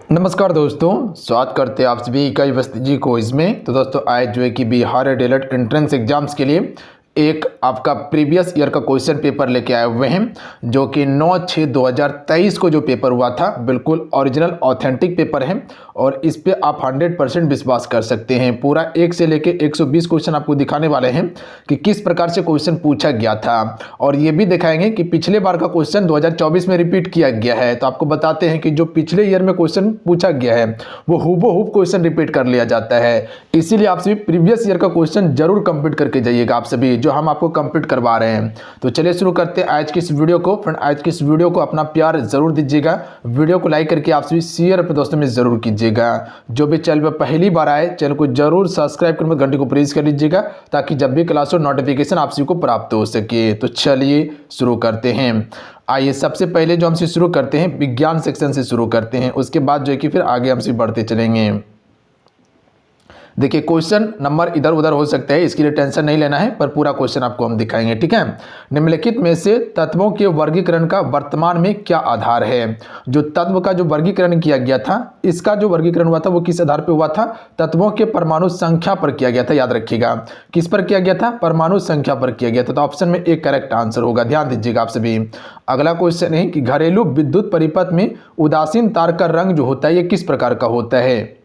नमस्कार दोस्तों, स्वागत करते हैं आप सभी का अवस्थी जी को इसमें। तो दोस्तों आज जो है कि बिहार डीएलएड एंट्रेंस एग्जाम्स के लिए एक आपका प्रीवियस ईयर का क्वेश्चन पेपर लेके आए हुए हैं, जो कि 9/6/2023 को जो पेपर हुआ था बिल्कुल ओरिजिनल ऑथेंटिक पेपर है और इस पे आप 100% विश्वास कर सकते हैं। पूरा 1 से लेके 120 क्वेश्चन आपको दिखाने वाले हैं कि किस प्रकार से क्वेश्चन पूछा गया था, और ये भी दिखाएंगे कि पिछले बार का क्वेश्चन 2024 में रिपीट किया गया है। तो आपको बताते हैं कि जो पिछले ईयर में क्वेश्चन पूछा गया है वो हूबहू क्वेश्चन रिपीट कर लिया जाता है। इसीलिए आप सभी प्रीवियस ईयर का क्वेश्चन जरूर कंप्लीट करके जाइएगा, आप सभी जो हम आपको कंप्लीट करवा रहे हैं। तो चलिए शुरू करते हैं आज की इस वीडियो को। फ्रेंड आज की इस वीडियो को अपना प्यार जरूर दीजिएगा, वीडियो को लाइक करके आप सभी शेयर अपने दोस्तों में जरूर कीजिएगा। जो भी चैनल पर पहली बार आए चैनल को जरूर सब्सक्राइब कर घंटे को प्रेस कर लीजिएगा, ताकि जब भी क्लास हो नोटिफिकेशन आप सभी को प्राप्त हो सके। तो चलिए शुरू करते हैं। आइए सबसे पहले जो हमसे शुरू करते हैं विज्ञान सेक्शन से शुरू करते हैं, उसके बाद जो है कि फिर आगे हमसे बढ़ते चलेंगे। देखिए क्वेश्चन नंबर इधर उधर हो सकते हैं, इसके लिए टेंशन नहीं लेना है, पर पूरा क्वेश्चन आपको हम दिखाएंगे, ठीक है। निम्नलिखित में से तत्वों के वर्गीकरण का वर्तमान में क्या आधार है। जो तत्व का जो वर्गीकरण किया गया था, इसका जो वर्गीकरण हुआ था वो किस आधार पर हुआ था? तत्वों के परमाणु संख्या पर किया गया था। याद रखिएगा किस पर किया गया था? परमाणु संख्या पर किया गया था। तो ऑप्शन में एक करेक्ट आंसर होगा, ध्यान दीजिएगा आप सभी। अगला क्वेश्चन है कि घरेलू विद्युत परिपथ में उदासीन तार का रंग जो होता है ये किस प्रकार का होता है।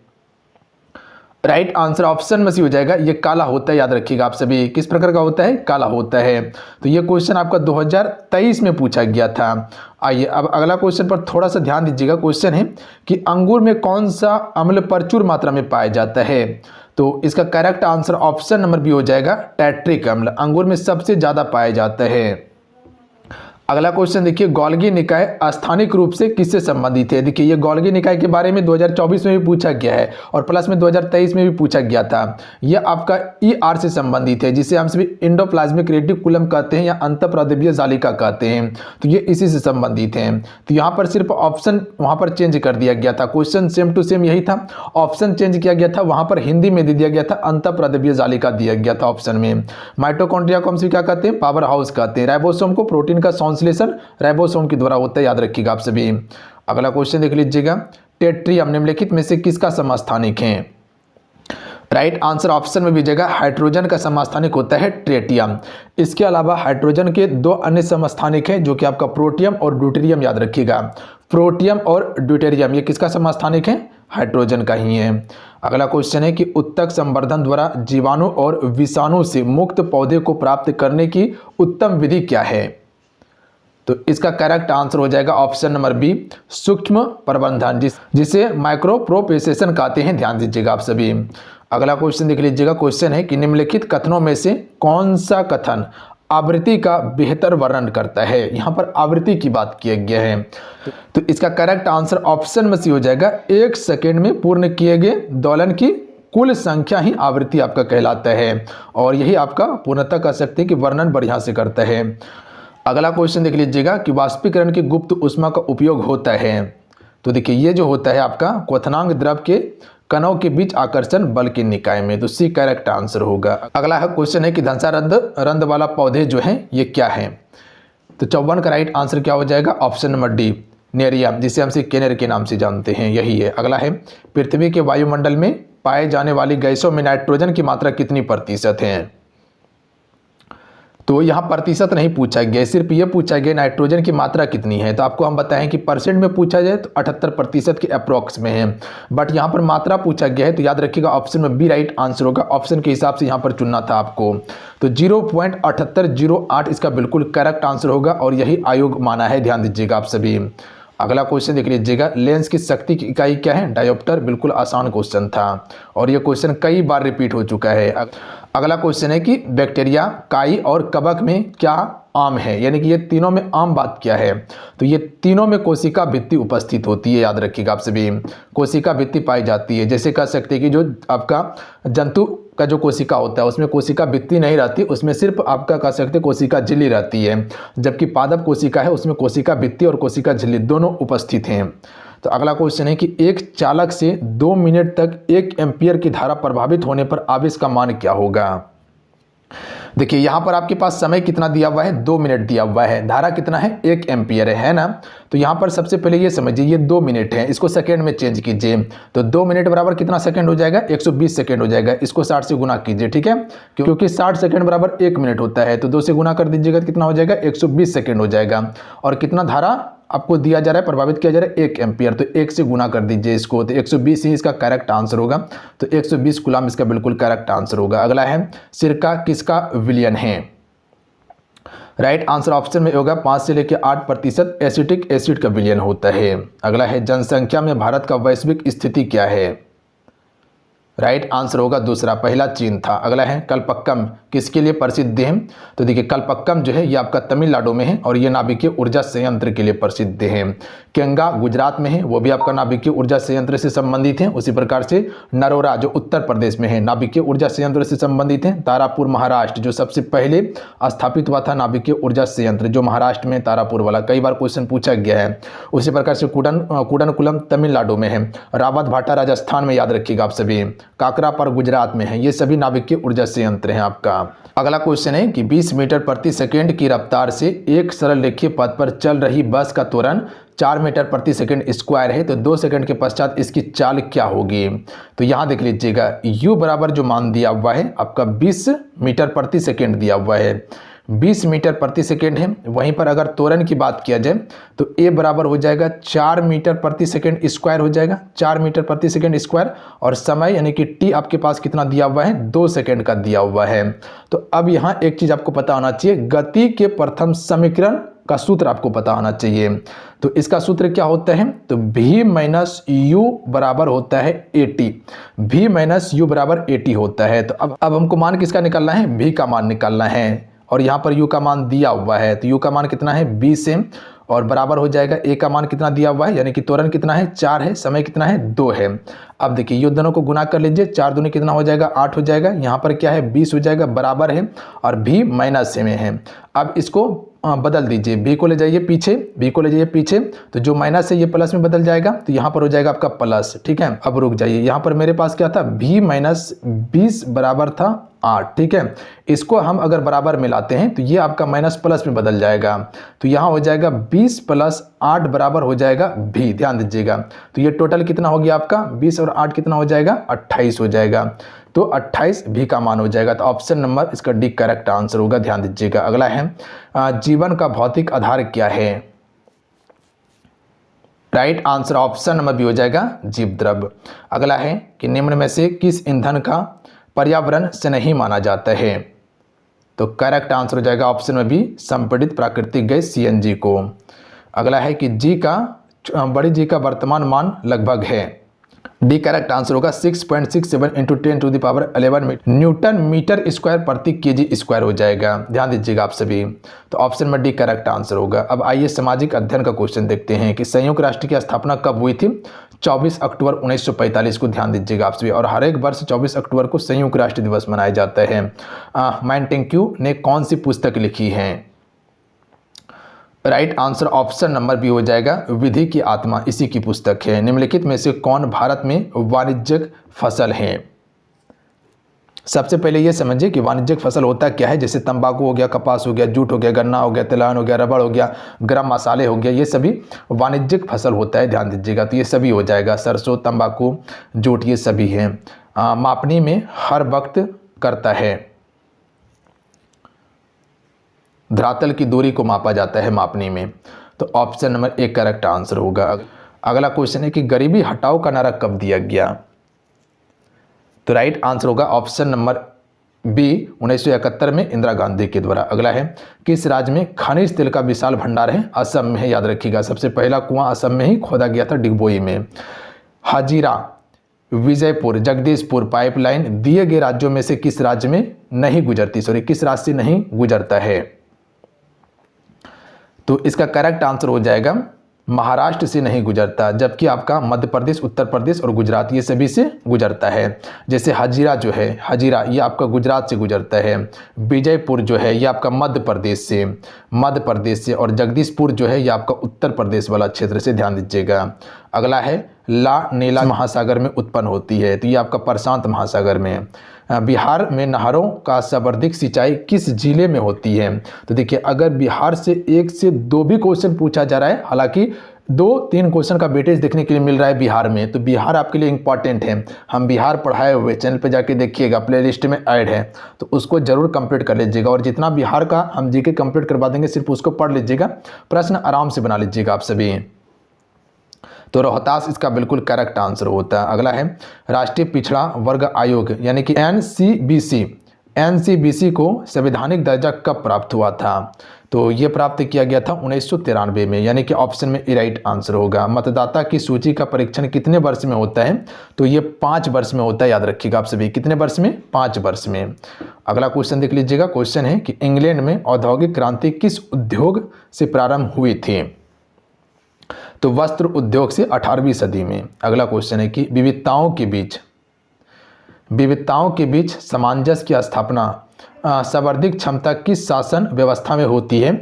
राइट आंसर ऑप्शन में सी हो जाएगा, ये काला होता है। याद रखिएगा आप सभी, किस प्रकार का होता है? काला होता है। तो ये क्वेश्चन आपका 2023 में पूछा गया था। आइए अब अगला क्वेश्चन पर थोड़ा सा ध्यान दीजिएगा। क्वेश्चन है कि अंगूर में कौन सा अम्ल प्रचुर मात्रा में पाया जाता है। तो इसका correct answer option number B हो जाएगा, टैट्रिक अम्ल अंगूर में सबसे ज्यादा पाया जाता है। अगला क्वेश्चन देखिए, गोल्गी निकाय स्थानिक रूप से किससे संबंधित है। देखिए ये गोल्गी निकाय के बारे में 2024 में भी पूछा गया है और प्लस में 2023 में भी पूछा गया था। यह आपका ER से संबंधित है, जिसे हम सभी इंडोप्लाज्मिक रेटिकुलम कहते हैं या अंतःप्रदेशीय जालिका कहते हैं। तो ये इसी से संबंधित है। तो यहाँ पर सिर्फ ऑप्शन वहां पर चेंज कर दिया गया था, क्वेश्चन सेम टू सेम यही था, ऑप्शन चेंज किया गया था। वहां पर हिंदी में दे दिया गया था, अंतःप्रदेशीय जालिका दिया गया था ऑप्शन में। माइटोकॉन्ड्रिया को हम सभी क्या कहते हैं? पावर हाउस कहते हैं। राइबोसोम को प्रोटीन का संश्लेषण राइबोसोम के द्वारा होता है, याद रखिएगा आप सभी। अगला क्वेश्चन देख लीजिएगा, टेट्रियम निम्नलिखित में से किसका समस्थानिक है। राइट आंसर ऑप्शन में भी जगह हाइड्रोजन का समस्थानिक होता है ट्रेटियम। इसके अलावा हाइड्रोजन के दो अन्य समस्थानिक हैं, जो कि आपका प्रोटियम और ड्यूटेरियम। याद रखिएगा प्रोटियम और ड्यूटेरियम ये किसका समस्थानिक है? हाइड्रोजन का ही है। अगला क्वेश्चन है कि उत्तक संवर्धन द्वारा जीवाणु और विषाणु से मुक्त पौधे को प्राप्त करने की उत्तम विधि क्या है। तो इसका करेक्ट आंसर हो जाएगा ऑप्शन नंबर बी, सूक्ष्म प्रबंधन, जिसे माइक्रो प्रोपेसेशन कहते हैं। ध्यान दीजिएगा आप सभी। अगला क्वेश्चन देख लीजिएगा। क्वेश्चन है कि निम्नलिखित कथनों में से कौन सा कथन आवृत्ति का बेहतर वर्णन करता है। यहां पर आवृत्ति की बात किया गया है, तो इसका करेक्ट आंसर ऑप्शन में सी हो जाएगा, 1 सेकेंड में पूर्ण किए गए दोलन की कुल संख्या ही आवृत्ति आपका कहलाता है, और यही आपका पूर्णतः कह सकते हैं कि वर्णन बढ़िया से करता है। अगला क्वेश्चन देख लीजिएगा कि वाष्पीकरण की गुप्त ऊष्मा का उपयोग होता है। तो देखिए ये जो होता है आपका क्वथनांक द्रव के कणों के बीच आकर्षण बल के निकाय में। तो सी करेक्ट आंसर होगा। अगला क्वेश्चन है कि धंसा रंध्र वाला पौधे जो है ये क्या है। तो 54 का राइट आंसर क्या हो जाएगा? ऑप्शन नंबर डी, नेरियम, जिसे हम केनेर के नाम से जानते हैं, यही है। अगला है पृथ्वी के वायुमंडल में पाए जाने वाली गैसों में नाइट्रोजन की मात्रा कितनी प्रतिशत है। तो यहाँ प्रतिशत नहीं पूछा गया, सिर्फ ये पूछा गया नाइट्रोजन की मात्रा कितनी है। तो आपको हम बताएं कि परसेंट में पूछा जाए तो 78% के अप्रोक्स में है, बट यहाँ पर मात्रा पूछा गया है। तो याद रखिएगा ऑप्शन में बी राइट आंसर होगा। ऑप्शन के हिसाब से यहाँ पर चुनना था आपको। तो 0.7808 इसका बिल्कुल करेक्ट आंसर होगा, और यही आयोग माना है। ध्यान दीजिएगा आप सभी। अगला क्वेश्चन देख लीजिएगा, लेंस की शक्ति की इकाई क्या है। डायोप्टर। बिल्कुल आसान क्वेश्चन था और यह क्वेश्चन कई बार रिपीट हो चुका है। अगला क्वेश्चन है कि बैक्टीरिया, काई और कवक में क्या आम है, यानी कि ये तीनों में आम बात क्या है। तो ये तीनों में कोशिका भित्ति उपस्थित होती है। याद रखिएगा आप सभी, कोशिका भित्ति पाई जाती है। जैसे कह सकते हैं कि जो आपका जंतु का जो कोशिका होता है उसमें कोशिका भित्ति नहीं रहती, उसमें सिर्फ आपका कह सकते कोशिका झिल्ली रहती है। जबकि पादप कोशिका है उसमें कोशिका भित्ति और कोशिका झिल्ली दोनों उपस्थित हैं। तो अगला क्वेश्चन है कि एक चालक से 2 मिनट तक 1 एम्पियर की धारा प्रभावित होने पर आवेश का मान क्या होगा। देखिए यहाँ पर आपके पास समय कितना दिया हुआ है, 2 मिनट दिया हुआ है, धारा कितना है, 1 एम्पियर है ना। तो यहाँ पर सबसे पहले ये समझिए ये 2 मिनट है, इसको सेकेंड में चेंज कीजिए। तो 2 मिनट बराबर कितना सेकंड हो जाएगा, 120 सेकंड हो जाएगा। इसको 60 से गुना कीजिए, ठीक है, क्योंकि 60 सेकंड बराबर 1 मिनट होता है। तो 2 से गुना कर दीजिएगा तो कितना हो जाएगा, 120 सेकंड हो जाएगा। और कितना धारा आपको दिया जा रहा है, प्रभावित किया जा रहा है, 1 एम्पियर। तो 1 से गुना कर दीजिए इसको, तो 120 ही इसका करेक्ट आंसर होगा। तो 120 कूलम इसका बिल्कुल करेक्ट आंसर होगा। अगला है सिरका किसका विलयन है। राइट आंसर ऑप्शन में होगा 5 से लेकर 8% एसिटिक एसिड का विलयन होता है। अगला है जनसंख्या में भारत का वैश्विक स्थिति क्या है। राइट आंसर होगा दूसरा, पहला चीन था। अगला है कल्पक्कम किसके लिए प्रसिद्ध है। तो देखिए कल्पक्कम जो है ये आपका तमिलनाडु में है और ये नाभिकीय ऊर्जा संयंत्र के लिए प्रसिद्ध है। केंगा गुजरात में है, वो भी आपका नाभिकीय ऊर्जा संयंत्र से संबंधित है। उसी प्रकार से नरोरा जो उत्तर प्रदेश में है नाभिकीय ऊर्जा संयंत्र से संबंधित है। तारापुर महाराष्ट्र जो सबसे पहले स्थापित हुआ था नाभिकीय ऊर्जा संयंत्र जो महाराष्ट्र में तारापुर वाला, कई बार क्वेश्चन पूछा गया है। उसी प्रकार से कुडनकुलम तमिलनाडु में है। रावत भाटा राजस्थान में, याद रखिएगा आप सभी। काकरापर गुजरात में है। ये सभी नाभिकीय ऊर्जा संयंत्र हैं आपका। अगला क्वेश्चन है कि 20 मीटर प्रति सेकंड की रफ्तार से एक सरल रेखीय पथ पर चल रही बस का त्वरण 4 मीटर प्रति सेकंड स्क्वायर है, तो 2 सेकंड के पश्चात इसकी चाल क्या होगी। तो यहां देख लीजिएगा u बराबर जो मान दिया हुआ है आपका 20 मीटर प्रति सेकंड दिया हुआ है, 20 मीटर प्रति सेकंड है। वहीं पर अगर त्वरण की बात किया जाए तो a बराबर हो जाएगा 4 मीटर प्रति सेकंड स्क्वायर हो जाएगा, 4 मीटर प्रति सेकंड स्क्वायर। और समय यानी कि t आपके पास कितना दिया हुआ है, 2 सेकंड का दिया हुआ है। तो अब यहाँ एक चीज आपको पता होना चाहिए, गति के प्रथम समीकरण का सूत्र आपको पता होना चाहिए। तो इसका सूत्र क्या होता है, तो v माइनस यू बराबर होता है AT, v माइनस यू बराबर AT होता है। तो अब हमको मान किसका निकालना है, v का मान निकालना है। और यहाँ पर u का मान दिया हुआ है, तो u का मान कितना है 20 है और बराबर हो जाएगा a का मान कितना दिया हुआ है, यानी कि त्वरण कितना है 4 है, समय कितना है 2 है। अब देखिए ये दोनों को गुना कर लीजिए, 4 दूनी कितना हो जाएगा 8 हो जाएगा। यहाँ पर क्या है 20 हो जाएगा, बराबर है और v माइनस में है। अब इसको बदल दीजिए, v को ले जाइए पीछे, v को ले जाइए पीछे, तो जो माइनस है ये प्लस में बदल जाएगा, तो यहाँ पर हो जाएगा आपका प्लस। ठीक है, अब रुक जाइए, यहाँ पर मेरे पास क्या था v माइनस 20 बराबर था 8। ठीक है, इसको हम अगर बराबर मिलाते हैं तो ये आपका माइनस प्लस में बदल जाएगा, तो यहाँ हो जाएगा 20 प्लस 8 बराबर हो जाएगा v। ध्यान दीजिएगा, तो ये टोटल कितना हो गया आपका 20 और 8 कितना हो जाएगा 28 हो जाएगा। तो 28 भी का मान हो जाएगा। तो ऑप्शन नंबर इसका डी करेक्ट आंसर होगा, ध्यान दीजिएगा। अगला है जीवन का भौतिक आधार क्या है। Right answer option number B हो जाएगा जीव द्रव्य। अगला है कि निम्न में से किस ईंधन का पर्यावरण से नहीं माना जाता है। तो करेक्ट आंसर हो जाएगा ऑप्शन में बी संपीड़ित प्राकृतिक गैस CNG को। अगला है कि बड़ी जी का वर्तमान मान लगभग है। डी करेक्ट आंसर होगा 6.67 इंटू 10⁻11 न्यूटन मीटर स्क्वायर प्रति kg स्क्वायर हो जाएगा। ध्यान दीजिएगा आप सभी, तो ऑप्शन में डी करेक्ट आंसर होगा। अब आइए सामाजिक अध्ययन का क्वेश्चन देखते हैं कि संयुक्त राष्ट्र की स्थापना कब हुई थी। 24 अक्टूबर 1945 को, ध्यान दीजिएगा आप सभी। और हर एक वर्ष 24 अक्टूबर को संयुक्त राष्ट्र दिवस मनाया जाता है। मोंटेस्क्यू ने कौन सी पुस्तक लिखी है। Right answer option number B हो जाएगा विधि की आत्मा, इसी की पुस्तक है। निम्नलिखित में से कौन भारत में वाणिज्यिक फसल है। सबसे पहले ये समझिए कि वाणिज्यिक फसल होता क्या है। जैसे तंबाकू हो गया, कपास हो गया, जूट हो गया, गन्ना हो गया, तिलहन हो गया, रबड़ हो गया, गरम मसाले हो गया, ये सभी वाणिज्यिक फसल होता है। ध्यान दीजिएगा, तो ये सभी हो जाएगा। सरसों, तंबाकू, जूट, ये सभी हैं। मापनी में हर वक्त करता है, धरातल की दूरी को मापा जाता है मापनी में। तो option number A correct answer होगा। अगला क्वेश्चन है कि गरीबी हटाओ का नारा कब दिया गया। तो राइट आंसर होगा ऑप्शन नंबर बी 1971 में इंदिरा गांधी के द्वारा। अगला है किस राज्य में खनिज तेल का विशाल भंडार है। असम में है, याद रखिएगा। सबसे पहला कुआं असम में ही खोदा गया था, डिगबोई में। हाजीरा, विजयपुर, जगदीशपुर पाइपलाइन दिए गए राज्यों में से किस राज्य में नहीं गुजरती, किस राज्य से नहीं गुजरता है। तो इसका करेक्ट आंसर हो जाएगा महाराष्ट्र से नहीं गुजरता, जबकि आपका मध्य प्रदेश, उत्तर प्रदेश और गुजरात ये सभी से गुजरता है। जैसे हाजीरा जो है, हाजीरा ये आपका गुजरात से गुजरता है। विजयपुर जो है ये आपका मध्य प्रदेश से और जगदीशपुर जो है ये आपका उत्तर प्रदेश वाला क्षेत्र से। ध्यान दीजिएगा। अगला है ला नीला महासागर में उत्पन्न होती है, तो ये आपका प्रशांत महासागर में है। बिहार में नहरों का सर्वाधिक सिंचाई किस जिले में होती है? तो देखिए, अगर बिहार से 1 से 2 भी क्वेश्चन पूछा जा रहा है, हालांकि 2-3 क्वेश्चन का वेटेज देखने के लिए मिल रहा है बिहार में, तो बिहार आपके लिए इंपॉर्टेंट है। हम बिहार पढ़ाए हुए, चैनल पे जाके देखिएगा, प्लेलिस्ट में ऐड है, तो उसको जरूर कंप्लीट कर लीजिएगा। और जितना बिहार का हम जीके कंप्लीट करवा देंगे, सिर्फ उसको पढ़ लीजिएगा, प्रश्न आराम से बना लीजिएगा आप सभी। तो रोहतास इसका बिल्कुल करेक्ट आंसर होता है। अगला है, राष्ट्रीय पिछड़ा वर्ग आयोग यानी कि एनसीबीसी को संवैधानिक दर्जा कब प्राप्त हुआ था? तो ये प्राप्त किया गया था 1993 में, यानी कि ऑप्शन में ए राइट आंसर होगा। मतदाता की सूची का परीक्षण कितने वर्ष में होता है? तो ये 5 वर्ष में होता है, याद रखिएगा आप सभी। कितने वर्ष में? 5 वर्ष में। अगला क्वेश्चन देख लीजिएगा। क्वेश्चन है कि इंग्लैंड में औद्योगिक क्रांति किस उद्योग से प्रारंभ हुई थी? तो वस्त्र उद्योग से 18वीं सदी में। अगला क्वेश्चन है कि विविधताओं के बीच सामंजस्य की स्थापना संवर्धित क्षमता किस शासन व्यवस्था में होती है?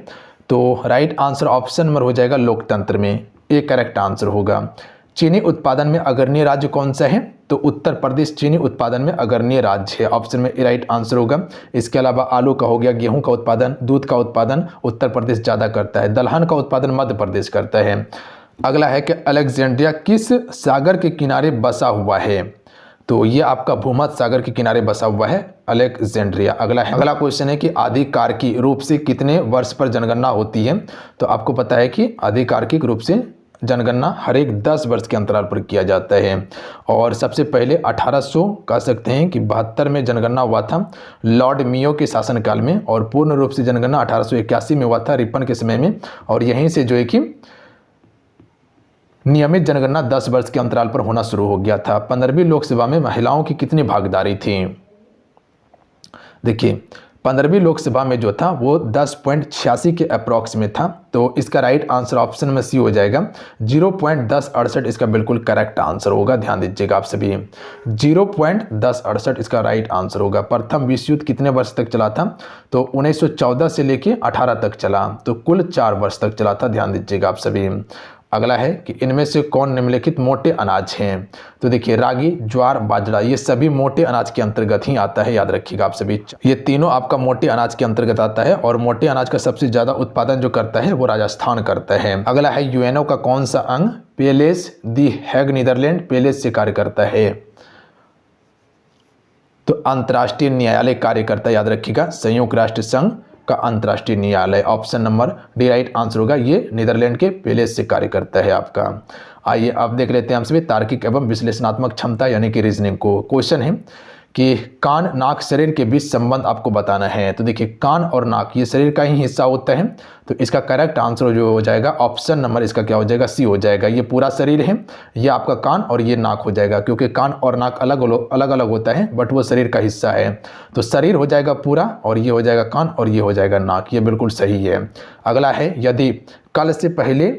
तो राइट आंसर ऑप्शन नंबर हो जाएगा लोकतंत्र में, एक करेक्ट आंसर होगा। चीनी उत्पादन में अग्रणी राज्य कौन सा है? तो उत्तर प्रदेश चीनी उत्पादन में अग्रणी राज्य है, ऑप्शन में ए राइट आंसर होगा। इसके अलावा आलू का हो गया, गेहूं का उत्पादन, दूध का उत्पादन उत्तर प्रदेश ज़्यादा करता है, दलहन का उत्पादन मध्य प्रदेश करता है। अगला है कि अलेक्जेंड्रिया किस सागर के किनारे बसा हुआ है? तो ये आपका भूमध्य सागर के किनारे बसा हुआ है अलेक्जेंड्रिया। अगला क्वेश्चन है कि आधिकारिक रूप से कितने वर्ष पर जनगणना होती है? तो आपको पता है कि आधिकारिक रूप से जनगणना हर एक 10 वर्ष के अंतराल पर किया जाता है। और सबसे पहले 1800 कह सकते हैं कि 72 में जनगणना हुआ था लॉर्ड मियो के शासनकाल में, और पूर्ण रूप से जनगणना 1881 में हुआ था रिपन के समय में। और यहीं से जो है कि नियमित जनगणना 10 वर्ष के अंतराल पर होना शुरू हो गया था। 15वीं लोकसभा में महिलाओं की कितनी भागीदारी थी? देखिए, 15वीं लोकसभा में जो था वो 10.86 के अप्रॉक्स में था, तो इसका राइट आंसर ऑप्शन में सी हो जाएगा। 0.1068 इसका बिल्कुल करेक्ट आंसर होगा, ध्यान दीजिएगा आप सभी। 0.1068 इसका राइट आंसर होगा। प्रथम विश्व युद्ध कितने वर्ष तक चला था? तो 1914 से लेके 18 तक चला, तो कुल 4 वर्ष तक चला था, ध्यान दीजिएगा आप सभी। अगला है कि इनमें से कौन निम्नलिखित मोटे अनाज हैं? तो देखिए, रागी, ज्वार, बाजरा ये सभी मोटे अनाज के अंतर्गत ही आता है, याद रखिएगा आप सभी। ये तीनों आपका मोटे अनाज के अंतर्गत आता है, और मोटे अनाज का सबसे ज्यादा उत्पादन जो करता है वो राजस्थान करता है। अगला है, यूएनओ का कौन सा अंग पेलेस दी हैग नीदरलैंड पेलेस से कार्य करता है? तो अंतर्राष्ट्रीय न्यायालय कार्य करता है, याद रखिएगा, संयुक्त राष्ट्र संघ का अंतर्राष्ट्रीय न्यायालय, option number D right answer होगा। ये नीदरलैंड के पेलेस से कार्य करता है आपका। आइए अब देख लेते हैं हम सभी तार्किक एवं विश्लेषणात्मक क्षमता यानी कि रीजनिंग को। क्वेश्चन है कि कान, नाक, शरीर के बीच संबंध आपको बताना है। तो देखिए, कान और नाक ये शरीर का ही हिस्सा होता है, तो इसका करेक्ट आंसर जो हो जाएगा ऑप्शन नंबर इसका क्या हो जाएगा? सी हो जाएगा। ये पूरा शरीर है, ये आपका कान और ये नाक हो जाएगा, क्योंकि कान और नाक अलग अलग होता है, बट वो शरीर का हिस्सा है। तो शरीर हो जाएगा पूरा, और ये हो जाएगा कान, और ये हो जाएगा नाक। ये बिल्कुल सही है। अगला है, यदि कल से पहले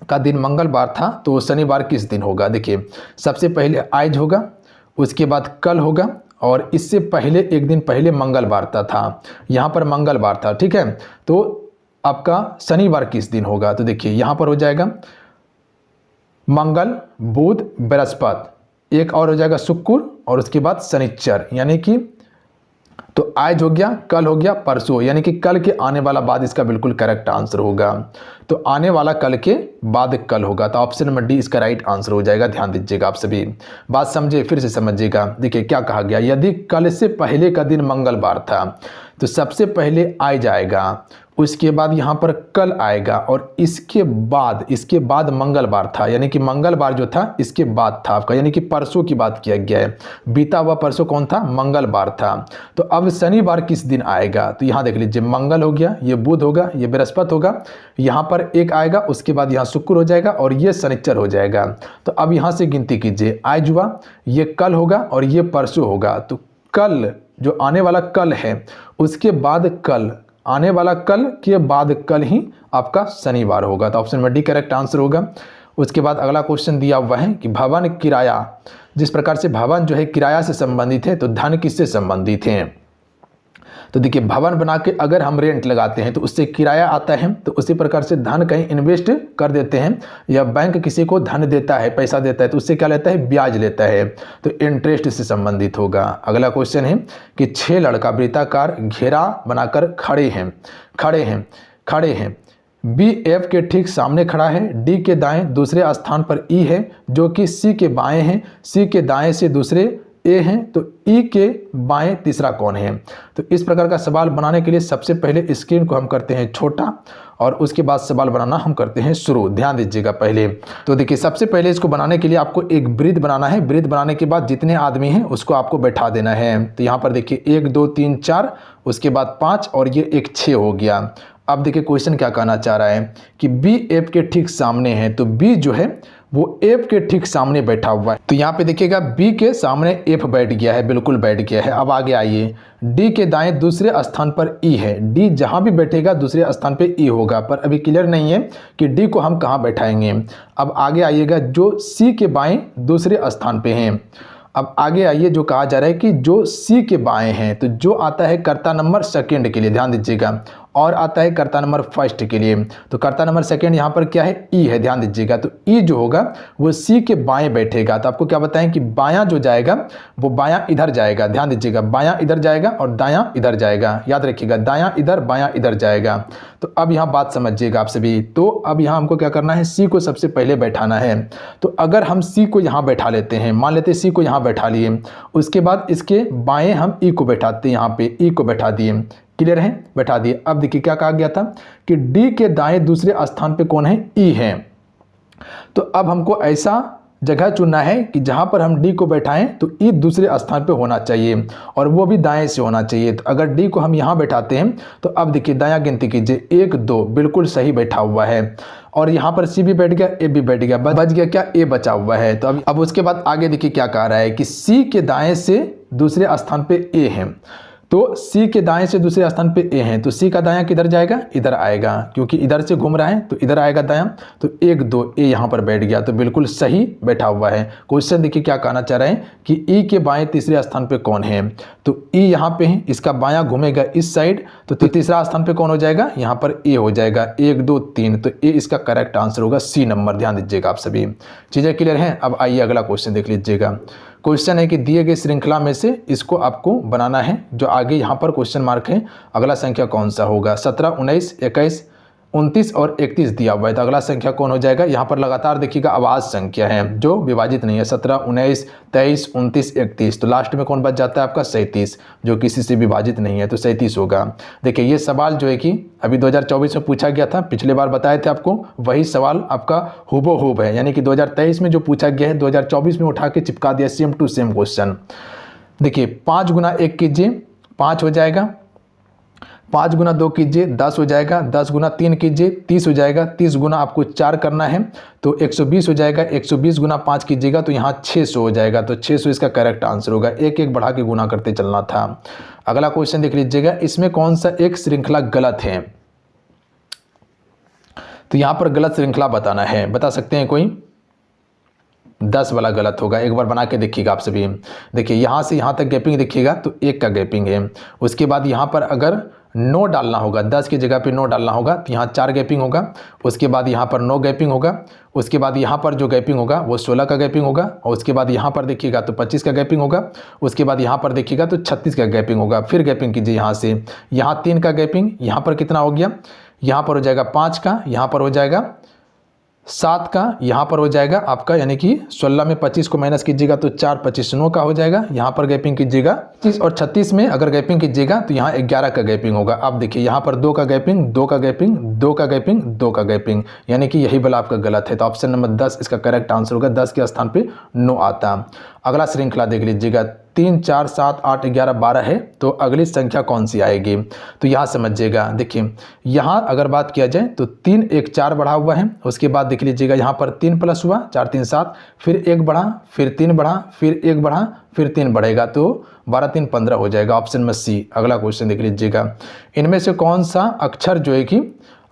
का दिन मंगलवार था तो शनिवार किस दिन होगा? देखिए, सबसे पहले आज होगा, उसके बाद कल होगा, और इससे पहले एक दिन पहले मंगलवार था, यहाँ पर मंगलवार था, ठीक है। तो आपका शनिवार किस दिन होगा? तो देखिए, यहाँ पर हो जाएगा मंगल, बुध, बृहस्पति, एक और हो जाएगा शुक्र, और उसके बाद शनिचर, यानी कि तो आज हो गया, कल हो गया, परसों, यानी कि कल के आने वाला बाद इसका बिल्कुल करेक्ट आंसर होगा। तो आने वाला कल के बाद कल होगा, तो ऑप्शन नंबर डी इसका राइट आंसर हो जाएगा। ध्यान दीजिएगा आप सभी, बात समझे, फिर से समझिएगा। देखिए क्या कहा गया, यदि कल से पहले का दिन मंगलवार था तो सबसे पहले आज जाएगा, उसके बाद यहाँ पर कल आएगा, और इसके बाद मंगलवार था, यानी कि मंगलवार जो था इसके बाद था आपका, यानी कि परसों की बात किया गया है। बीता हुआ परसों कौन था? मंगलवार था। तो अब शनिवार किस दिन आएगा? तो यहाँ देख लीजिए, मंगल हो गया, ये बुध होगा, ये बृहस्पति होगा, यहाँ पर एक आएगा, उसके बाद यहाँ शुक्र हो जाएगा, और ये शनिचर हो जाएगा। तो अब यहाँ से गिनती कीजिए, आज हुआ, ये कल होगा, और ये परसों होगा। तो कल जो आने वाला कल है, उसके बाद कल, आने वाला कल के बाद कल ही आपका शनिवार होगा, तो ऑप्शन में डी करेक्ट आंसर होगा। उसके बाद अगला क्वेश्चन दिया हुआ है कि भवन किराया, जिस प्रकार से भवन जो है किराया से संबंधित है, तो धन किससे संबंधित है? तो देखिए भवन बना के अगर हम रेंट लगाते हैं तो उससे किराया आता है, तो उसी प्रकार से धन कहीं इन्वेस्ट कर देते हैं या बैंक किसी को धन देता है, पैसा देता है, तो उससे क्या लेता है, ब्याज लेता है, तो इंटरेस्ट से संबंधित होगा। अगला क्वेश्चन है कि 6 लड़का वृत्ताकार घेरा बनाकर खड़े हैं। बी एफ के ठीक सामने खड़ा है, डी के दाएं दूसरे स्थान पर ई है जो कि सी के बाएं हैं, सी के दाएं से दूसरे ए हैं, तो ई के बाएं तीसरा कौन है। तो इस प्रकार का सवाल बनाने के लिए सबसे पहले स्क्रीन को हम करते हैं छोटा और उसके बाद सवाल बनाना हम करते हैं शुरू। ध्यान दीजिएगा पहले। तो देखिए सबसे पहले इसको बनाने के लिए आपको एक वृत्त बनाना है। वृत्त बनाने के बाद जितने आदमी हैं उसको आपको बैठा देना है। तो यहाँ पर देखिए 1 2 3 4, उसके बाद 5 और ये एक 6 हो गया। अब देखिए क्वेश्चन क्या कहना चाह रहा है कि बी एफ के ठीक सामने है, तो बी जो है वो एफ के ठीक सामने बैठा हुआ है। तो यहाँ पे देखिएगा बी के सामने एफ बैठ गया है, बिल्कुल बैठ गया है। अब आगे आइए, डी के दाएं दूसरे स्थान पर ई है, डी जहाँ भी बैठेगा दूसरे स्थान पे ई होगा, पर अभी क्लियर नहीं है कि डी को हम कहाँ बैठाएंगे। अब आगे आइएगा, जो सी के बाएं दूसरे स्थान पे हैं। अब आगे आइए, जो कहा जा रहा है कि जो सी के बाएं हैं, तो जो आता है कर्ता नंबर सेकंड के लिए, ध्यान दीजिएगा, और आता है कर्ता नंबर फर्स्ट के लिए। तो कर्ता नंबर सेकंड यहाँ पर क्या है, ई है, ध्यान दीजिएगा। तो ई जो होगा वो सी के बाएं बैठेगा। तो आपको क्या बताएं कि बायां जो जाएगा वो बायां इधर जाएगा, ध्यान दीजिएगा, बायां इधर जाएगा और दायां इधर जाएगा, याद रखिएगा, दायां इधर बायां इधर जाएगा। तो अब यहाँ बात समझिएगा आप सभी। तो अब यहाँ हमको क्या करना है, सी को सबसे पहले बैठाना है। तो अगर हम सी को यहाँ बैठा लेते हैं, मान लेते सी को यहाँ बैठा लिए, उसके बाद इसके बाएं हम ई को बैठाते हैं, यहाँ पे ई को बैठा दिए, क्लियर है, बैठा दिए। अब देखिए क्या कहा गया था कि डी के दाएं दूसरे स्थान पे कौन है, ई है। तो अब हमको ऐसा जगह चुनना है कि जहां पर हम डी को बैठाएं तो ई दूसरे स्थान पे होना चाहिए और वो भी दाएं से होना चाहिए। तो अगर डी को हम यहां बैठाते हैं तो अब देखिए दायां गिनती कीजिए, 1 2 बिल्कुल सही बैठा हुआ है, और यहाँ पर सी भी बैठ गया, ए भी बैठ गया, बच गया क्या, ए बचा हुआ है। तो अब उसके बाद आगे देखिए क्या कह रहा है कि सी के दाएं से दूसरे स्थान पे ए है। तो सी के दाएं से दूसरे स्थान पे ए हैं, तो सी का दायां किधर जाएगा, इधर आएगा, क्योंकि इधर से घूम रहा है तो इधर आएगा दायां। तो 1 2 ए यहाँ पर बैठ गया, तो बिल्कुल सही बैठा हुआ है। क्वेश्चन देखिए क्या कहना चाह रहे हैं कि ई के बाएं तीसरे स्थान पे कौन है। तो ई यहाँ पे है, इसका बायां घूमेगा इस साइड, तो तीसरा स्थान पे कौन हो जाएगा, यहाँ पर ए हो जाएगा। 1 2 3, तो ए इसका करेक्ट आंसर होगा, सी नंबर। ध्यान दीजिएगा आप सभी, चीजें क्लियर हैं। अब आइए अगला क्वेश्चन देख लीजिएगा। क्वेश्चन है कि दिए गए श्रृंखला में से इसको आपको बनाना है, जो आगे यहाँ पर क्वेश्चन मार्क है। अगला संख्या कौन सा होगा, 17 19 21 29 और 31 दिया हुआ है, तो अगला संख्या कौन हो जाएगा। यहाँ पर लगातार देखिएगा आवाज संख्या है जो विभाजित नहीं है, 17 19 23 29 31, तो लास्ट में कौन बच जाता है आपका 37, जो किसी से विभाजित नहीं है, तो 37 होगा। देखिए ये सवाल जो है कि अभी 2024 में पूछा गया था, पिछले बार बताए थे आपको, वही सवाल आपका हूबहूब है, यानी कि 2023 में जो पूछा गया है 2024 में उठा के चिपका दिया, सेम टू सेम क्वेश्चन। देखिए 5 गुना 1 कीजिए, 5 हो जाएगा, 5 गुना 2 कीजिए, 10 हो जाएगा, 10 गुना 3 कीजिए, 30 हो जाएगा, 30 गुना आपको 4 करना है तो 120 हो जाएगा, 120 गुना 5 कीजिएगा तो यहाँ 600 हो जाएगा, तो 600 इसका करेक्ट आंसर होगा। एक एक बढ़ा के गुना करते चलना था। अगला क्वेश्चन देख लीजिएगा, इसमें कौन सा एक श्रृंखला गलत है। तो यहाँ पर गलत श्रृंखला बताना है, बता सकते हैं कोई। 10 वाला गलत होगा, एक बार बना के देखिएगा आप सभी। देखिए यहाँ से यहाँ तक गैपिंग देखिएगा तो 1 का गैपिंग है, उसके बाद यहाँ पर अगर 9 डालना होगा, 10 की जगह पे 9 डालना होगा तो यहाँ 4 गैपिंग होगा, उसके बाद यहाँ पर 9 गैपिंग होगा, उसके बाद यहाँ पर जो गैपिंग होगा वो 16 का गैपिंग होगा, और उसके बाद यहाँ पर देखिएगा तो 25 का गैपिंग होगा, उसके बाद यहाँ पर देखिएगा तो 36 का गैपिंग होगा। फिर गैपिंग कीजिए यहाँ से, यहाँ 3 का गैपिंग, यहाँ पर कितना हो गया, यहाँ पर हो जाएगा 5 का, यहाँ पर हो जाएगा 7 का, यहाँ पर हो जाएगा आपका, यानी कि 16 में 25 को माइनस कीजिएगा तो 4 25 9 का हो जाएगा। यहाँ पर गैपिंग कीजिएगा 30 और 36 में अगर गैपिंग कीजिएगा तो यहाँ 11 का गैपिंग होगा। अब देखिए यहाँ पर 2 का गैपिंग, 2 का गैपिंग, 2 का गैपिंग, 2 का गैपिंग, यानी कि यही वाला आपका गलत है। तो ऑप्शन नंबर 10 इसका करेक्ट आंसर होगा, 10 के स्थान पे 9 आता। अगला श्रृंखला देख लीजिएगा, 3 4 7 8 11 12 है, तो अगली संख्या कौन सी आएगी। तो यहाँ समझिएगा, देखिए यहाँ अगर बात किया जाए तो 3 1 4 बढ़ा हुआ है, उसके बाद देख लीजिएगा यहाँ पर 3 प्लस हुआ, 4 3 7, फिर 1 बढ़ा, फिर 3 बढ़ा, फिर 1 बढ़ा, फिर 3 बढ़ेगा, तो 12 3 15 हो जाएगा, ऑप्शन में सी। अगला क्वेश्चन देख लीजिएगा, इनमें से कौन सा अक्षर जो है कि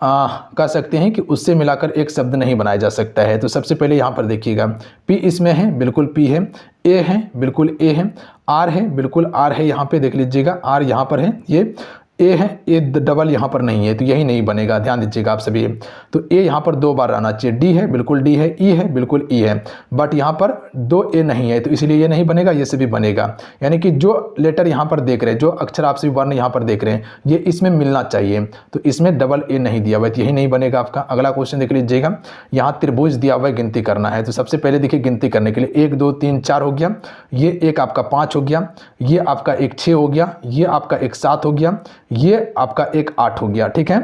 कह सकते हैं कि उससे मिलाकर एक शब्द नहीं बनाया जा सकता है। तो सबसे पहले यहाँ पर देखिएगा, पी इसमें है, बिल्कुल पी है, ए है, बिल्कुल ए है। आर है, बिल्कुल आर है, यहाँ पे देख लीजिएगा आर यहाँ पर है, ये ए है, ए डबल यहाँ पर नहीं है, तो यही नहीं बनेगा, ध्यान दीजिएगा आप सभी। तो ए यहाँ पर 2 बार आना चाहिए। डी है, बिल्कुल डी है। ई है, बिल्कुल ई है, बट यहाँ पर 2 ए नहीं है, तो इसलिए ये नहीं बनेगा, ये सभी बनेगा। यानी कि जो लेटर यहाँ पर देख रहे हैं, जो अक्षर आप सभी वर्ण यहाँ पर देख रहे हैं, ये इसमें मिलना चाहिए, तो इसमें डबल ए नहीं दिया हुआ है, तो यही नहीं बनेगा आपका। अगला क्वेश्चन देख लीजिएगा, यहाँ त्रिभुज दिया हुआ है, गिनती करना है। तो सबसे पहले देखिए गिनती करने के लिए 1 2 3 4 हो गया, ये एक आपका 5 हो गया, ये आपका एक 6 हो गया, ये आपका एक 7 हो गया, ये आपका एक 8 हो गया, ठीक है।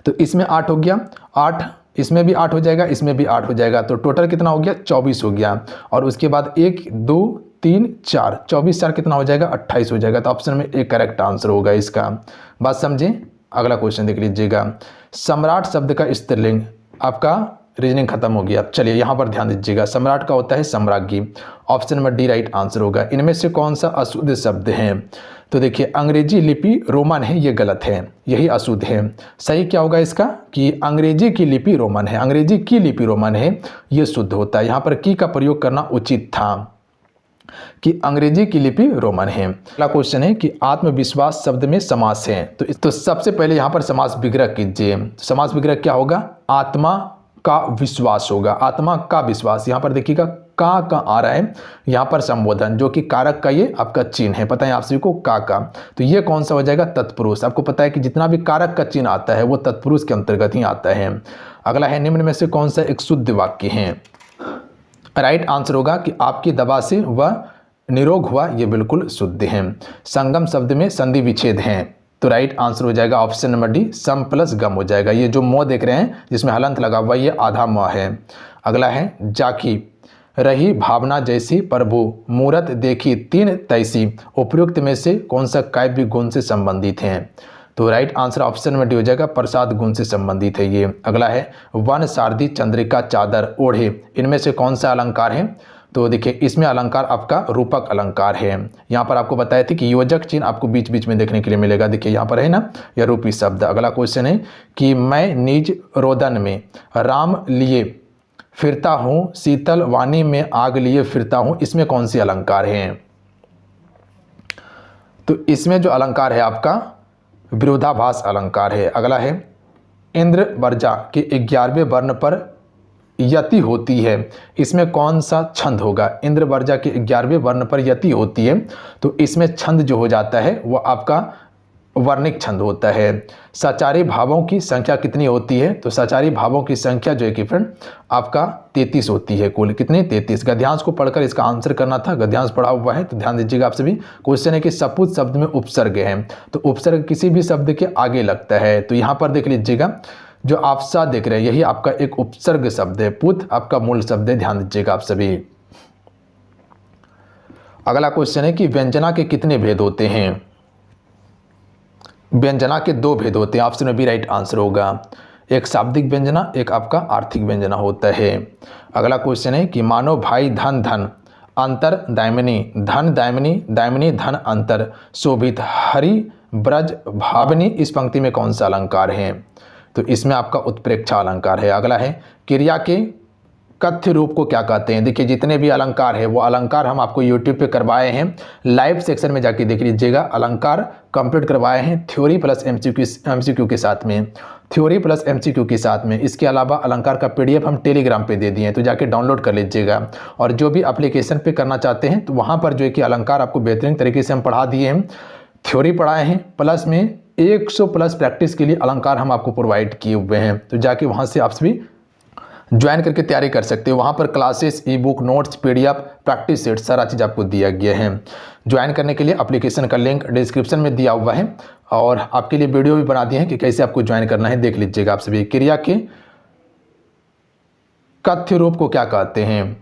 तो इसमें 8 हो गया, 8 इसमें भी 8 हो जाएगा, इसमें भी 8 हो जाएगा, तो टोटल कितना हो गया 24 हो गया। और उसके बाद 1 2 3 4, 24 4 कितना हो जाएगा 28 हो जाएगा। तो ऑप्शन में एक करेक्ट आंसर होगा इसका, बात समझे। अगला क्वेश्चन देख लीजिएगा, सम्राट शब्द का स्त्रीलिंग, आपका रीजनिंग खत्म हो गया। चलिए यहाँ पर ध्यान दीजिएगा, सम्राट का होता है सम्राज्ञी, option number D right answer होगा। इनमें से कौन सा अशुद्ध शब्द है? तो देखिए अंग्रेजी लिपि रोमन है, ये गलत है, यही अशुद्ध है। सही क्या होगा इसका कि अंग्रेजी की लिपि रोमन है, अंग्रेजी की लिपि रोमन है, ये शुद्ध होता है। यहाँ पर की का प्रयोग करना उचित था कि अंग्रेजी की लिपि रोमन है। अगला क्वेश्चन है कि आत्मविश्वास शब्द में समास है, तो सबसे पहले यहाँ पर समास विग्रह कीजिए। समास विग्रह क्या होगा? आत्मा का विश्वास होगा, आत्मा का विश्वास। यहाँ पर देखिएगा का आ रहा है, यहाँ पर संबोधन जो कि कारक का ये आपका चिन्ह है, पता है आप सभी को का। तो ये कौन सा हो जाएगा? तत्पुरुष। आपको पता है कि जितना भी कारक का चिन्ह आता है वो तत्पुरुष के अंतर्गत ही आता है। अगला है निम्न में से कौन सा एक शुद्ध वाक्य है? राइट आंसर होगा कि आपकी दवा से वह निरोग हुआ, ये बिल्कुल शुद्ध है। संगम शब्द में संधि विच्छेद है, तो राइट आंसर हो जाएगा ऑप्शन नंबर डी, सम प्लस गम हो जाएगा। ये जो म देख रहे हैं जिसमें हलंत लगा हुआ, ये आधा म है। अगला है जाकी रही भावना जैसी प्रभु मूरत देखी तीन तैसी, उपयुक्त में से कौन सा काव्य गुण से संबंधित है? तो राइट आंसर ऑप्शन में डी हो जाएगा, प्रसाद गुण से संबंधित है ये। अगला है वन सारथी चंद्रिका चादर ओढ़े, इनमें से कौन सा अलंकार है? तो देखिए इसमें अलंकार आपका रूपक अलंकार है। यहाँ पर आपको बताया था कि योजक चिन्ह आपको बीच बीच में देखने के लिए मिलेगा, देखिए यहाँ पर है ना, यह रूपी शब्द। अगला क्वेश्चन है कि मैं निज रोदन में राम लिए फिरता हूँ, शीतल वाणी में आग लिए फिरता हूँ, इसमें कौन सी अलंकार है? तो इसमें जो अलंकार है आपका विरोधाभास अलंकार है। अगला है इंद्र वर्जा के 11वें वर्ण पर यति होती है, इसमें कौन सा छंद होगा? इंद्र वर्जा के 11वें वर्ण पर यति होती है, तो इसमें छंद जो हो जाता है वो आपका वर्णिक छंद होता है। सचारी भावों की संख्या कितनी होती है? तो सचारी भावों की संख्या जो है कि फ्रेंड आपका 33 होती है, कुल कितनी? 33। गद्यांश को पढ़कर इसका आंसर करना था, गद्यांश पढ़ा हुआ है तो ध्यान दीजिएगा आप सभी। क्वेश्चन है कि सपूत शब्द में उपसर्ग है, तो उपसर्ग किसी भी शब्द के आगे लगता है, तो यहाँ पर देख लीजिएगा जो आपसा देख रहे हैं यही आपका एक उपसर्ग शब्द है, पुत आपका मूल शब्द है, ध्यान दीजिएगा आप सभी। अगला क्वेश्चन है कि व्यंजना के कितने भेद होते हैं? व्यंजना के 2 भेद होते हैं, ऑप्शन में बी राइट आंसर होगा। एक शाब्दिक व्यंजना, एक आपका आर्थिक व्यंजना होता है। अगला क्वेश्चन है कि मानो भाई धन धन अंतर दायमिनी, धन दायमिनी दायमिनी धन अंतर शोभित हरि ब्रज भावनी, इस पंक्ति में कौन सा अलंकार है? तो इसमें आपका उत्प्रेक्षा अलंकार है। अगला है क्रिया के कथ्य रूप को क्या कहते हैं? देखिए जितने भी अलंकार है वो अलंकार हम आपको YouTube पे करवाए हैं, लाइव सेक्शन में जाके देख लीजिएगा। अलंकार कंप्लीट करवाए हैं थ्योरी प्लस MCQ के साथ में, थ्योरी प्लस MCQ के साथ में। इसके अलावा अलंकार का PDF हम टेलीग्राम पे दे दिए हैं, तो जाके डाउनलोड कर लीजिएगा। और जो भी एप्लीकेशन पे करना चाहते हैं तो वहाँ पर जो है कि अलंकार आपको बेहतरीन तरीके से हम पढ़ा दिए हैं, थ्योरी पढ़ाए हैं, प्लस में 100 प्लस प्रैक्टिस के लिए अलंकार हम आपको प्रोवाइड किए हुए हैं, तो जाके वहाँ से आप सभी ज्वाइन करके तैयारी कर सकते हो। वहाँ पर क्लासेस, ई book, notes, PDF, practice set सारा चीज़ आपको दिया गया है। ज्वाइन करने के लिए एप्लीकेशन का लिंक डिस्क्रिप्शन में दिया हुआ है, और आपके लिए वीडियो भी बना दिए हैं कि कैसे आपको ज्वाइन करना है, देख लीजिएगा आप सभी। क्रिया के कथ्य रूप को क्या कहते हैं?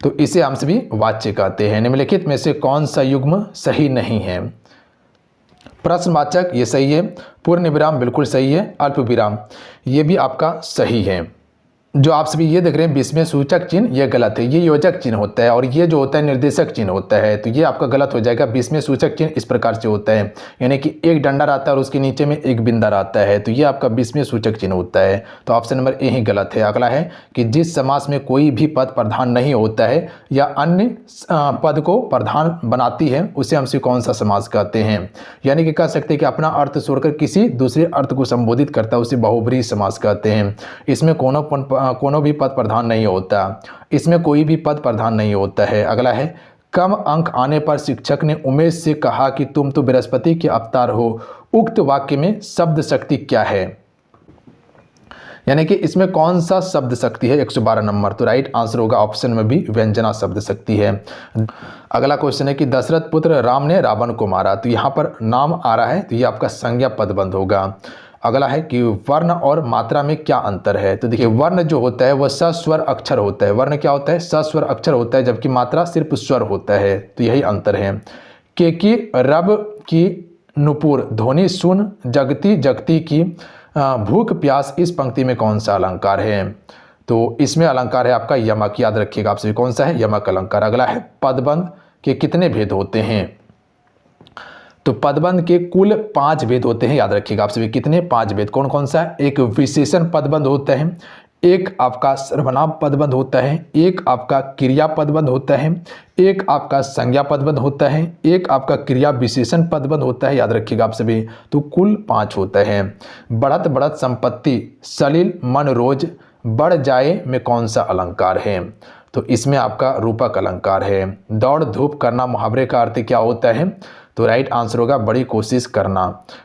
तो इसे हम सभी वाच्य कहते हैं। निम्नलिखित में से कौन सा युग्म सही नहीं है? प्रश्नवाचक ये सही है, पूर्ण विराम बिल्कुल सही है, अल्प विराम ये भी आपका सही है। जो आप सभी ये देख रहे हैं बीच में सूचक चिन्ह, ये गलत है, ये योजक चिन्ह होता है और ये जो होता है निर्देशक चिन्ह होता है, तो ये आपका गलत हो जाएगा। बीच में सूचक चिन्ह इस प्रकार से होता है, यानी कि एक डंडा रहता है और उसके नीचे में एक बिंदा रहता है, तो ये आपका बीच में सूचक चिन्ह होता है। तो ऑप्शन नंबर ए ही गलत है। अगला है कि जिस समास में कोई भी पद प्रधान नहीं होता है या अन्य पद को प्रधान बनाती है उसे हम कौन सा समास कहते हैं। यानी कि कह सकते हैं कि अपना अर्थ छोड़कर किसी दूसरे अर्थ को संबोधित करता है उसे बहुब्रीहि समास कहते हैं। इसमें कोनो भी पद प्रधान नहीं होता, इसमें कोई भी पद प्रधान नहीं होता है। अगला है कम अंक आने पर शिक्षक ने उमेश से कहा कि तुम तो बृहस्पति के अवतार हो, उक्त वाक्य में शब्द शक्ति क्या है। यानी कि इसमें कौन सा शब्द शक्ति है 112 नंबर, तो राइट आंसर होगा ऑप्शन में भी व्यंजना शब्द शक्ति है। अगला क्वेश्चन है कि दशरथ पुत्र राम ने रावण को मारा, तो यहाँ पर नाम आ रहा है तो ये आपका संज्ञा पदबंध होगा। अगला है कि वर्ण और मात्रा में क्या अंतर है, तो देखिए वर्ण जो होता है वह सस्वर अक्षर होता है, वर्ण क्या होता है सस्वर अक्षर होता है, जबकि मात्रा सिर्फ स्वर होता है, तो यही अंतर है। के की रब की नुपुर ध्वनि सुन जगती जगती की भूख प्यास, इस पंक्ति में कौन सा अलंकार है, तो इसमें अलंकार है आपका यमक, याद रखिएगा आपसे कौन सा है यमक अलंकार। अगला है पदबंध के कितने भेद होते हैं, तो पदबंध के कुल 5 भेद होते हैं, याद रखिएगा आप सभी कितने 5 भेद, कौन कौन सा है। एक विशेषण पदबंध होता है, एक आपका सर्वनाम पदबंध होता है, एक आपका क्रिया पदबंध होता है, एक आपका संज्ञा पदबंध होता है, एक आपका क्रिया विशेषण पदबंध होता है, याद रखिएगा आप सभी, तो कुल 5 होता है। बढ़त बढ़त संपत्ति सलिल मन रोज बढ़ जाए में कौन सा अलंकार है, तो इसमें आपका रूपक अलंकार है। दौड़ धूप करना मुहावरे का अर्थ क्या होता है, तो राइट आंसर होगा बड़ी कोशिश करना।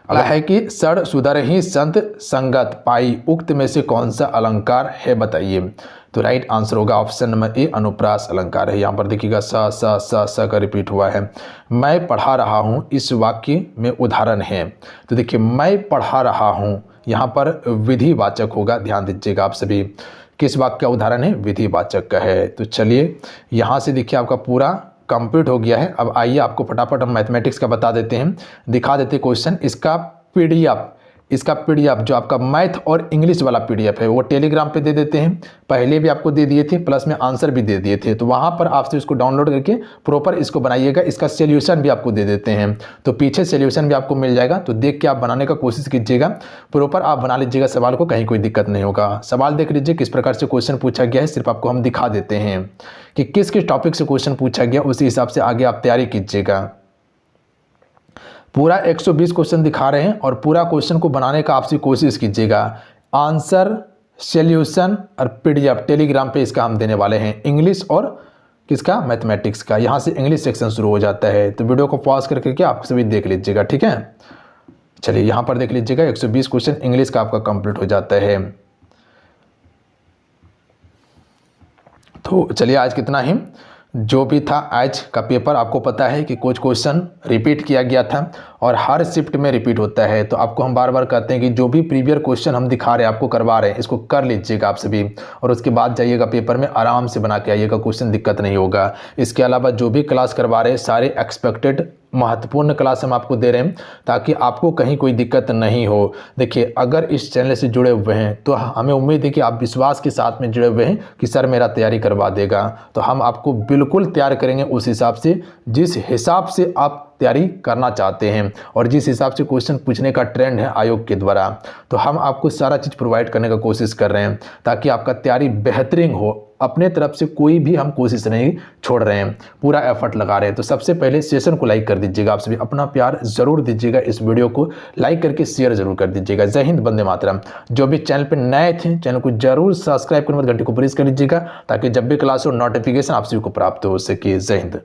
अगला है कि सड़ सुधर ही संत संगत पाई, उक्त में से कौन सा अलंकार है बताइए, तो राइट आंसर होगा ऑप्शन नंबर ए अनुप्रास अलंकार है। यहाँ पर देखिएगा स का रिपीट हुआ है। मैं पढ़ा रहा हूँ इस वाक्य में उदाहरण है, तो देखिए मैं पढ़ा रहा हूँ यहाँ पर विधिवाचक होगा, ध्यान दीजिएगा आप सभी, किस वाक्य का उदाहरण है विधिवाचक का है। तो चलिए यहाँ से देखिए आपका पूरा कंप्लीट हो गया है। अब आइए आपको फटाफट हम मैथमेटिक्स का बता देते हैं, दिखा देते क्वेश्चन। इसका पीडीएफ जो आपका मैथ और इंग्लिश वाला पीडीएफ है वो टेलीग्राम पे दे देते हैं, पहले भी आपको दे दिए थे, प्लस में आंसर भी दे दिए थे, तो वहाँ पर आपसे इसको डाउनलोड करके प्रॉपर इसको बनाइएगा। इसका सोल्यूशन भी आपको दे देते हैं, तो पीछे सोल्यूशन भी आपको मिल जाएगा, तो देख के आप बनाने का कोशिश कीजिएगा, प्रॉपर आप बना लीजिएगा सवाल को, कहीं कोई दिक्कत नहीं होगा। सवाल देख लीजिए किस प्रकार से क्वेश्चन पूछा गया है, सिर्फ आपको हम दिखा देते हैं कि किस किस टॉपिक से क्वेश्चन पूछा गया, उसी हिसाब से आगे आप तैयारी कीजिएगा। पूरा 120 क्वेश्चन दिखा रहे हैं और पूरा क्वेश्चन को बनाने का आपसे कोशिश कीजिएगा। आंसर सॉल्यूशन और पीडीएफ टेलीग्राम पे इसका हम देने वाले हैं, इंग्लिश और किसका मैथमेटिक्स का। यहाँ से इंग्लिश सेक्शन शुरू हो जाता है, तो वीडियो को पॉज करके आप सभी देख लीजिएगा, ठीक है। चलिए यहाँ पर देख लीजिएगा 120 क्वेश्चन इंग्लिश का आपका कंप्लीट हो जाता है। तो चलिए आज कितना ही जो भी था आज का पेपर, आपको पता है कि कुछ क्वेश्चन रिपीट किया गया था और हर शिफ्ट में रिपीट होता है, तो आपको हम बार बार कहते हैं कि जो भी प्रीवियस क्वेश्चन हम दिखा रहे हैं आपको करवा रहे हैं, इसको कर लीजिएगा आप सभी, और उसके बाद जाइएगा पेपर में आराम से बना के आइएगा, क्वेश्चन दिक्कत नहीं होगा। इसके अलावा जो भी क्लास करवा रहे हैं सारे एक्सपेक्टेड महत्वपूर्ण क्लास हम आपको दे रहे हैं ताकि आपको कहीं कोई दिक्कत नहीं हो। देखिए अगर इस चैनल से जुड़े हुए हैं तो हमें उम्मीद है कि आप विश्वास के साथ में जुड़े हुए हैं कि सर मेरा तैयारी करवा देगा, तो हम आपको बिल्कुल तैयार करेंगे उस हिसाब से जिस हिसाब से आप तैयारी करना चाहते हैं और जिस हिसाब से क्वेश्चन पूछने का ट्रेंड है आयोग के द्वारा, तो हम आपको सारा चीज़ प्रोवाइड करने का कोशिश कर रहे हैं ताकि आपका तैयारी बेहतरीन हो। अपने तरफ से कोई भी हम कोशिश नहीं छोड़ रहे हैं, पूरा एफर्ट लगा रहे हैं। तो सबसे पहले सेशन को लाइक कर दीजिएगा, आप सभी अपना प्यार जरूर दीजिएगा, इस वीडियो को लाइक करके शेयर जरूर कर दीजिएगा। जय हिंद, वंदे मातरम। जो भी चैनल पे नए थे चैनल को जरूर सब्सक्राइब करके घंटे को प्रेस कर लीजिएगा ताकि जब भी क्लास हो नोटिफिकेशन आप सभी को प्राप्त हो सके। जय हिंद।